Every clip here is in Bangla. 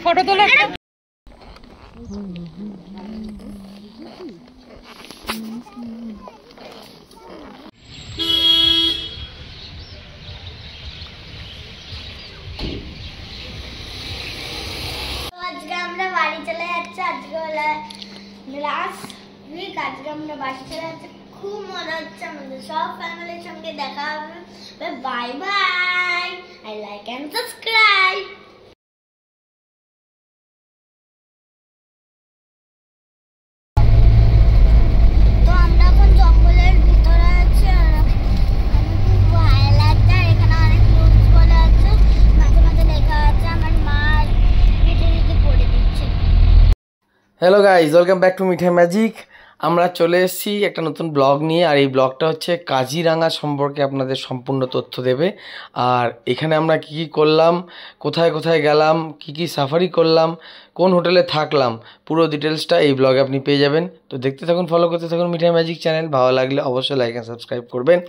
फोटो তোলো। আজকে আমরা বাড়ি চলে যাচ্ছি। আজকে হলো লাস্ট উইক। আজকে আমরা বাড়ি চলে যাচ্ছি। খুব মজা হচ্ছে। আমাদের সব ফ্যামিলির সঙ্গে দেখা হবে। Bye bye. I like and subscribe. তো আমরা এখন জঙ্গলের ভিতরে আছি। আর খুব ভালো লাগছে। এখানে অনেক লোক বলে আছে, মাঝে মাঝে লেখা আছে। আমার মা পিঠে পড়ে দিচ্ছে। Hello guys, welcome back to Mithai magic. আমরা চলে এসেছি একটা নতুন ব্লগ নিয়ে। আর এই ব্লগটা হচ্ছে কাজিরাঙা সম্পর্কে আপনাদের সম্পূর্ণ তথ্য দেবে। আর এখানে আমরা কি কি করলাম, কোথায় কোথায় গেলাম, কি কি সাফারি করলাম, কোন হোটেলে থাকলাম, পুরো ডিটেলসটা এই ব্লগে আপনি পেয়ে যাবেন। তো দেখতে থাকুন, ফলো করতে থাকুন মিঠাই ম্যাজিক চ্যানেল। ভালো লাগলে অবশ্যই লাইক অ্যান্ড সাবস্ক্রাইব করবেন।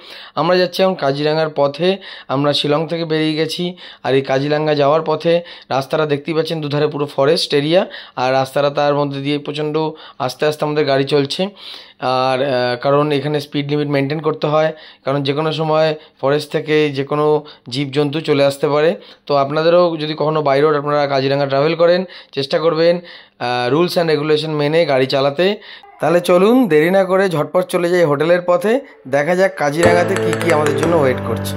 আমরা যাচ্ছি এখন কাজিরাঙার পথে। আমরা শিলং থেকে বেরিয়ে গেছি। আর এই কাজিরাঙা যাওয়ার পথে রাস্তাটা দেখতেই পাচ্ছেন, দুধারে পুরো ফরেস্ট এরিয়া। আর রাস্তাটা তার মধ্যে দিয়ে প্রচণ্ড আস্তে আস্তে আমাদের গাড়ি চলছে। আর কারণ এখানে স্পিড লিমিট মেনটেন করতে হয়, কারণ যে কোনো সময় ফরেস্ট থেকে যে কোনো জীবজন্তু চলে আসতে পারে। তো আপনাদেরও যদি কখনো বাই রোড আপনারা কাজিরাঙা ট্রাভেল করেন, চেষ্টা করবেন রুলস অ্যান্ড রেগুলেশন মেনে গাড়ি চালাতে। তাহলে চলুন দেরি না করে ঝটপট চলে যাই হোটেলের পথে। দেখা যাক কাজিরাঙাতে কী কী আমাদের জন্য ওয়েট করছে।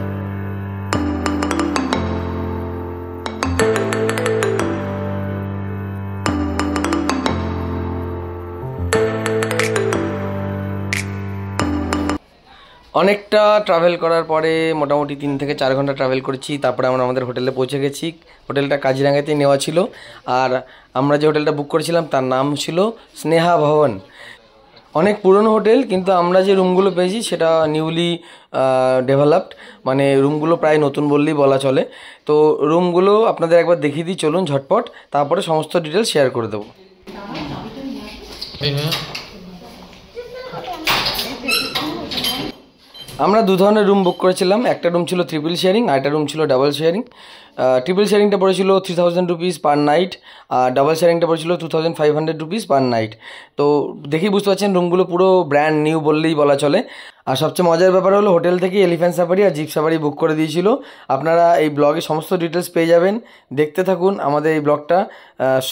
অনেকটা ট্রাভেল করার পরে মোটামুটি 3 থেকে 4 ঘন্টা ট্রাভেল করেছি। তারপরে আমরা আমাদের হোটেলে পৌঁছে গেছি। হোটেলটা কাজিরাঙাতেই নেওয়া ছিল। আর আমরা যে হোটেলটা বুক করেছিলাম তার নাম ছিল স্নেহা ভবন। অনেক পুরনো হোটেল, কিন্তু আমরা যে রুমগুলো পেয়েছি সেটা নিউলি ডেভেলপড, মানে রুমগুলো প্রায় নতুন বললেই বলা চলে। তো রুমগুলো আপনাদের একবার দেখিয়ে দিই, চলুন ঝটপট, তারপরে সমস্ত ডিটেলস শেয়ার করে দেবো। আমরা 2 ধরনের রুম বুক করেছিলাম। একটা রুম ছিল ট্রিপল শেয়ারিং, আর একটা রুম ছিল ডাবল শেয়ারিং। ট্রিপল শেয়ারিংটা পড়েছিল 3000 রুপিস পার নাইট, আর ডাবল শেয়ারিংটা পড়েছিল 2500 রুপিস পার নাইট। তো দেখেই বুঝতে পারছেন রুমগুলো পুরো ব্র্যান্ড নিউ বললেই বলা চলে। আর সবচেয়ে মজার ব্যাপার হলো হোটেল থেকে এলিফ্যান্ট সাফারি আর জিপ সাফারি বুক করে দিয়েছিল। আপনারা এই ব্লগে সমস্ত ডিটেলস পেয়ে যাবেন। দেখতে থাকুন আমাদের এই ব্লগটা।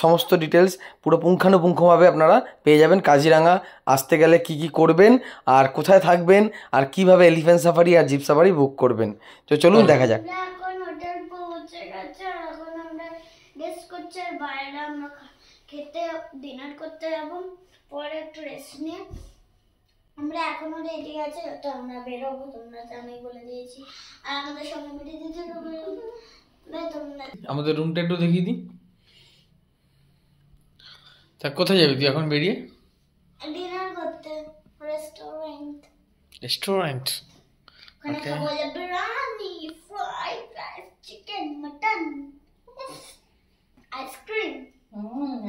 সমস্ত ডিটেলস পুরো পুঙ্খানুপুঙ্খভাবে আপনারা পেয়ে যাবেন। কাজিরাঙা আসতে গেলে কি কি করবেন, আর কোথায় থাকবেন, আর কিভাবে এলিফ্যান্ট সাফারি আর জিপ সাফারি বুক করবেন। তো চলুন দেখা যাক। এখন হোটেল পৌঁছে গেছে। এখন আমরা গেস্ট করছি। আর বাইরে আমরা খেতে ডিনার করতে যাব। পরে একটু রেস্ট নিয়ে আমরা এখনো রেডি আছে। তো আমরা বেরোবো, তোমরা জানোই, বলে দিয়েছি। আর আমাদের সঙ্গে মিটে দিতে তোমরা আমাদের রুমটা একটু দেখিয়ে দিই। তা কোথায় যাবি তুই এখন বেরিয়ে? ডিনার করতে রেস্টুরেন্ট। রেস্টুরেন্ট ওখানে খাবো biryani, fried rice, chicken, mutton, ice cream.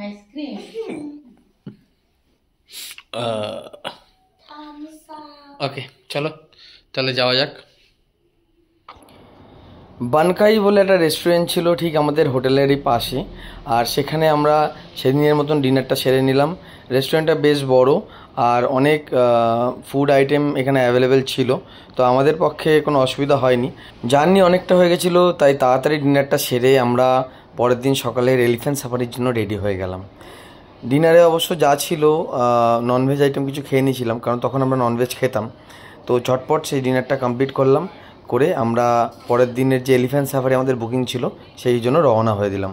Ice cream. Okay, চলো তাহলে যাওয়া যাক। বানকাই বলে একটা রেস্টুরেন্ট ছিল ঠিক আমাদের হোটেলেরই পাশে। আর সেখানে আমরা সেদিনের মতন ডিনারটা সেরে নিলাম। রেস্টুরেন্টটা বেশ বড়, আর অনেক ফুড আইটেম এখানে অ্যাভেলেবেল ছিল। তো আমাদের পক্ষে কোনো অসুবিধা হয়নি। জার্নি অনেকটা হয়ে গেছিলো, তাই তাড়াতাড়ি ডিনারটা সেরে আমরা পরের দিন সকালের এলিফ্যান্ট সাফারির জন্য রেডি হয়ে গেলাম। ডিনারে অবশ্য যা ছিল ননভেজ আইটেম কিছু খেয়ে নিয়েছিলাম, কারণ তখন আমরা ননভেজ খেতাম। তো ঝটপট সেই ডিনারটা কমপ্লিট করলাম, করে আমরা পরের দিনের যে এলিফ্যান্ট সাফারি আমাদের বুকিং ছিল সেই জন্য রওনা হয়ে দিলাম।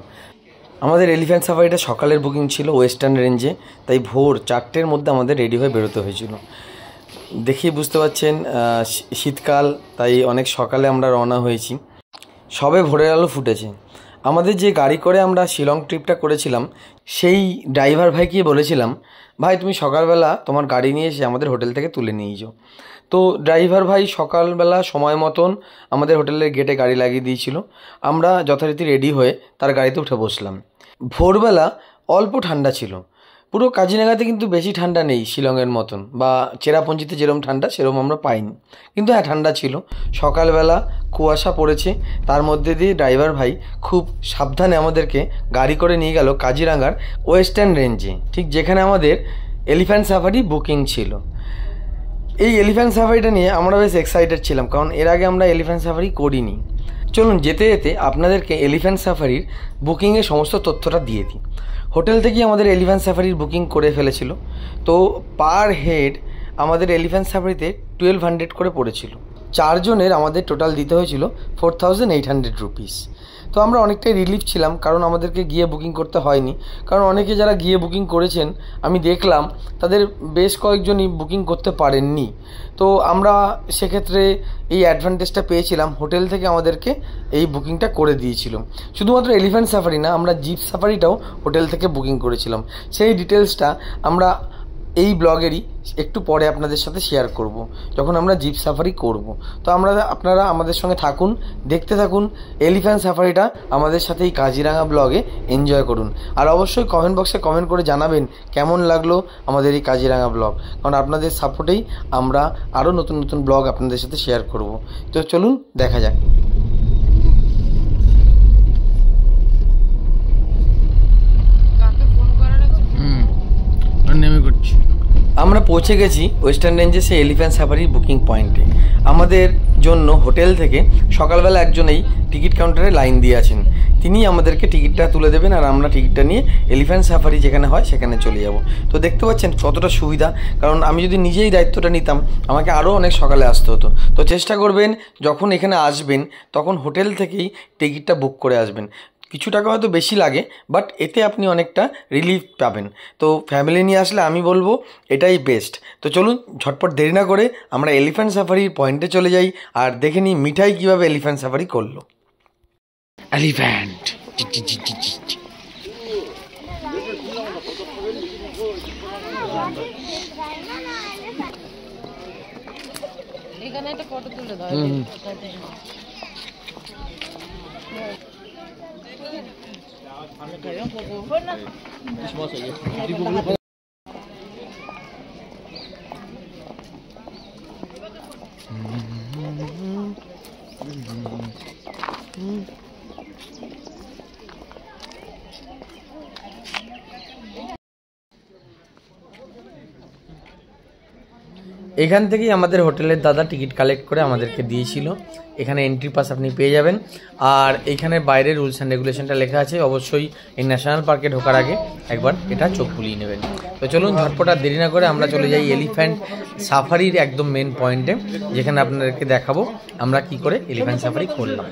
আমাদের এলিফ্যান্ট সাফারিটা সকালের বুকিং ছিল ওয়েস্টার্ন রেঞ্জে, তাই ভোর 4টের মধ্যে আমাদের রেডি হয়ে বেরোতে হয়েছিল। দেখেই বুঝতে পারছেন শীতকাল, তাই অনেক সকালে আমরা রওনা হয়েছি। সবে ভোরের আলো ফুটেছে। আমাদের যে গাড়ি করে আমরা শিলং ট্রিপটা করেছিলাম, সেই ড্রাইভার ভাইকে বলেছিলাম, ভাই তুমি সকালবেলা তোমার গাড়ি নিয়ে এসে আমাদের হোটেল থেকে তুলে নিয়ে যাও। তো ড্রাইভার ভাই সকালবেলা সময় মতন আমাদের হোটেলের গেটে গাড়ি লাগিয়ে দিয়েছিল। আমরা যথারীতি রেডি হয়ে তার গাড়িতে উঠে বসলাম। ভোরবেলা অল্প ঠান্ডা ছিল, পুরো কাজিরাঙাতে কিন্তু বেশি ঠান্ডা নেই শিলংয়ের মতন, বা চেরাপুঞ্জিতে যেরকম ঠান্ডা সেরকম আমরা পাইনি, কিন্তু হ্যাঁ ঠান্ডা ছিল। সকালবেলা কুয়াশা পড়েছে, তার মধ্যে দিয়ে ড্রাইভার ভাই খুব সাবধানে আমাদেরকে গাড়ি করে নিয়ে গেল কাজিরাঙার ওয়েস্টার্ন রেঞ্জে, ঠিক যেখানে আমাদের এলিফ্যান্ট সাফারি বুকিং ছিল। এই এলিফ্যান্ট সাফারিটা নিয়ে আমরা বেশ এক্সাইটেড ছিলাম, কারণ এর আগে আমরা এলিফ্যান্ট সাফারি করিনি। চলুন যেতে যেতে আপনাদেরকে এলিফ্যান্ট সাফারির বুকিংয়ের সমস্ত তথ্যটা দিয়ে দিই। হোটেল থেকেই আমাদের এলিফ্যান্ট সাফারির বুকিং করে ফেলেছিল। তো পার হেড আমাদের এলিফ্যান্ট সাফারিতে 1200 করে পড়েছিল। 4 জনের আমাদের টোটাল দিতে হয়েছিল 4800 রুপিস। তো আমরা অনেকটাই রিলিফ ছিলাম, কারণ আমাদেরকে গিয়ে বুকিং করতে হয়নি। কারণ অনেকে যারা গিয়ে বুকিং করেছেন আমি দেখলাম তাদের বেশ কয়েকজনই বুকিং করতে পারেননি। তো আমরা সেক্ষেত্রে এই অ্যাডভান্টেজটা পেয়েছিলাম, হোটেল থেকে আমাদেরকে এই বুকিংটা করে দিয়েছিল। শুধুমাত্র এলিফ্যান্ট সাফারি না, আমরা জিপ সাফারিটাও হোটেল থেকে বুকিং করেছিলাম। সেই ডিটেলসটা আমরা এই ব্লগেরই একটু পরে আপনাদের সাথে শেয়ার করব, যখন আমরা জিপ সাফারি করব। তো আপনারা আমাদের সঙ্গে থাকুন, দেখতে থাকুন এলিফ্যান্ট সাফারিটা আমাদের সাথে এই কাজিরাঙা ব্লগে এনজয় করুন। আর অবশ্যই কমেন্ট বক্সে কমেন্ট করে জানাবেন কেমন লাগলো আমাদের এই কাজিরাঙা ব্লগ, কারণ আপনাদের সাপোর্টেই আমরা আরও নতুন নতুন ব্লগ আপনাদের সাথে শেয়ার করব। তো চলুন দেখা যাক। আমরা পৌঁছে গেছি ওয়েস্টার্ন রেঞ্জে সেই এলিফ্যান্ট সাফারির বুকিং পয়েন্টে। আমাদের জন্য হোটেল থেকে সকালবেলা একজনেই টিকিট কাউন্টারে লাইন দিয়ে আছেন, তিনি আমাদেরকে টিকিটটা তুলে দেবেন, আর আমরা টিকিটটা নিয়ে এলিফ্যান্ট সাফারি যেখানে হয় সেখানে চলে যাব। তো দেখতে পাচ্ছেন কতটা সুবিধা, কারণ আমি যদি নিজেই দায়িত্বটা নিতাম আমাকে আরও অনেক সকালে আসতে হতো। তো চেষ্টা করবেন যখন এখানে আসবেন তখন হোটেল থেকেই টিকিটটা বুক করে আসবেন। কিছু টাকা হয়তো বেশি লাগে, বাট এতে আপনি অনেকটা রিলিফ পাবেন। তো ফ্যামিলি নিয়ে আসলে আমি বলবো এটাই বেস্ট। তো চলুন ঝটপট দেরি না করে আমরা এলিফ্যান্ট সাফারির পয়েন্টে চলে যাই আর দেখে নিই মিঠাই কীভাবে এলিফ্যান্ট সাফারি করলো। এলিফ্যান্ট এখানে একটা ফটো তুলে দাও। এখান থেকেই আমাদের হোটেলের দাদা টিকিট কালেক্ট করে আমাদেরকে দিয়েছিল। এখানে এন্ট্রি পাস আপনি পেয়ে যাবেন, আর এইখানে বাইরের রুলস অ্যান্ড রেগুলেশনটা লেখা আছে। অবশ্যই এই ন্যাশনাল পার্কে ঢোকার আগে একবার এটা চোখ বুলিয়ে নেবেন। তো চলুন ঝটপট আর দেরি না করে আমরা চলে যাই এলিফ্যান্ট সাফারির একদম মেন পয়েন্টে, যেখানে আপনাদেরকে দেখাবো আমরা কি করে এলিফ্যান্ট সাফারি করলাম।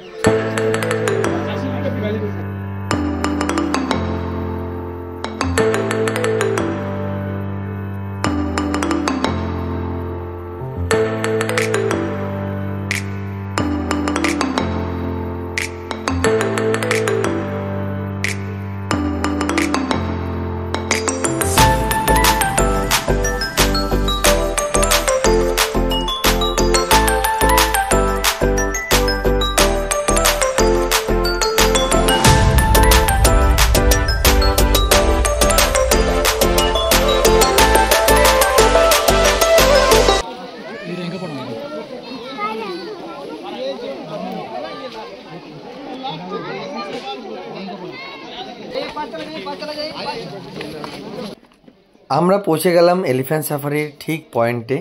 আমরা পৌঁছে গেলাম এলিফ্যান্ট সাফারির ঠিক পয়েন্টে,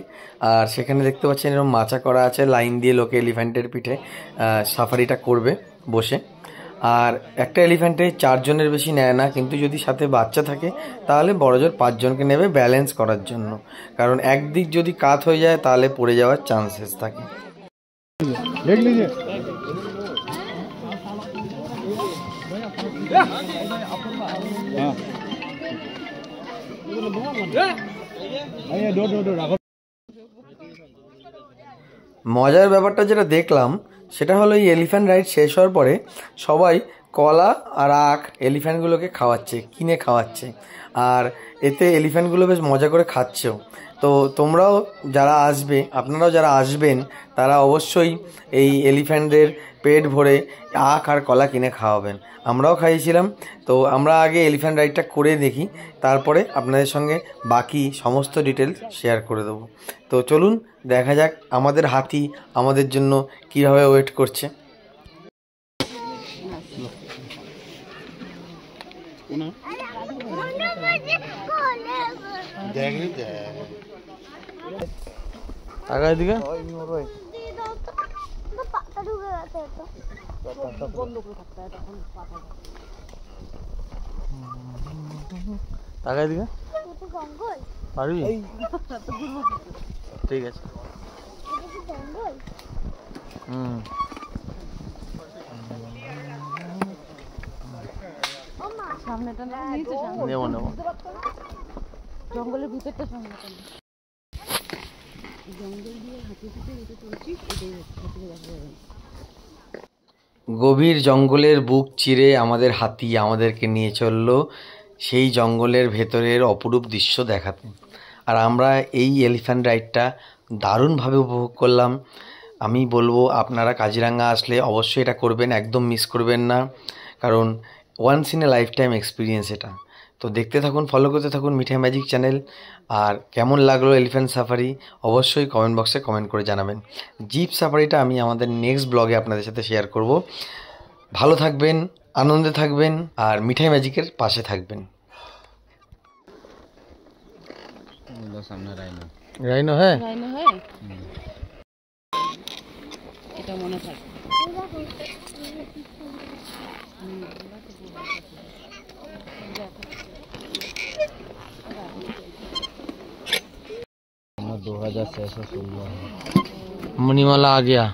আর সেখানে দেখতে পাচ্ছেন এরকম মাচা করা আছে, লাইন দিয়ে লোকে এলিফ্যান্টের পিঠে সাফারিটা করবে বসে। আর একটা এলিফ্যান্টে 4 জনের বেশি নেয় না, কিন্তু যদি সাথে বাচ্চা থাকে তাহলে বড়জোর 5 জনকে নেবে ব্যালেন্স করার জন্য, কারণ একদিক যদি কাত হয়ে যায় তাহলে পড়ে যাওয়ার চান্সেস থাকে। মজার ব্যাপারটা যেটা দেখলাম সেটা হলো এই এলিফ্যান্ট রাইড শেষ হওয়ার পরে সবাই কলা আর আখ এলিফ্যান্টগুলোকে খাওয়াচ্ছে, কিনে খাওয়াচ্ছে। আর এতে এলিফ্যান্টগুলো বেশ মজা করে খাচ্ছেও। তো তোমরাও যারা আসবে, আপনারাও যারা আসবেন, তারা অবশ্যই এই এলিফ্যান্টদের পেট ভরে আখ আর কলা কিনে খাওয়াবেন। আমরাও খাইয়েছিলাম। তো আমরা আগে এলিফ্যান্ট রাইডটা করে দেখি, তারপরে আপনাদের সঙ্গে বাকি সমস্ত ডিটেলস শেয়ার করে দেবো। তো চলুন দেখা যাক আমাদের হাতি আমাদের জন্য কীভাবে ওয়েট করছে। আগার দিকে তাকাই দিকে পারবি? ঠিক আছে। সামনেটা না নিচে সামনে নেবো নেবো। জঙ্গলের ভিতরটা সামনেটা না। জঙ্গল দিয়ে হাঁটতে হাঁটতে যেতে চলছি, এটাই হাঁটতে দেখা যাবে। গভীর জঙ্গলের বুক চিরে আমাদের হাতি আমাদেরকে নিয়ে চললো সেই জঙ্গলের ভেতরের অপরূপ দৃশ্য দেখাতে। আর আমরা এই এলিফ্যান্ট রাইডটা দারুণভাবে উপভোগ করলাম। আমি বলবো আপনারা কাজিরাঙ্গা আসলে অবশ্যই এটা করবেন, একদম মিস করবেন না, কারণ once in a lifetime experience এটা। তো দেখতে থাকুন, ফলো করতে থাকুন মিঠাই ম্যাজিক চ্যানেল। আর কেমন লাগলো এলিফ্যান্ট সাফারি অবশ্যই কমেন্ট বক্সে কমেন্ট করে জানাবেন। জিপ সাফারিটা আমি আমাদের নেক্সট ব্লগে আপনাদের সাথে শেয়ার করব। ভালো থাকবেন, আনন্দে থাকবেন, আর মিঠাই ম্যাজিকের পাশে থাকবেন। রাইনো হ্যাঁ, রাইনো হয়, এটা মনে থাকে। मणिमाला आ गया।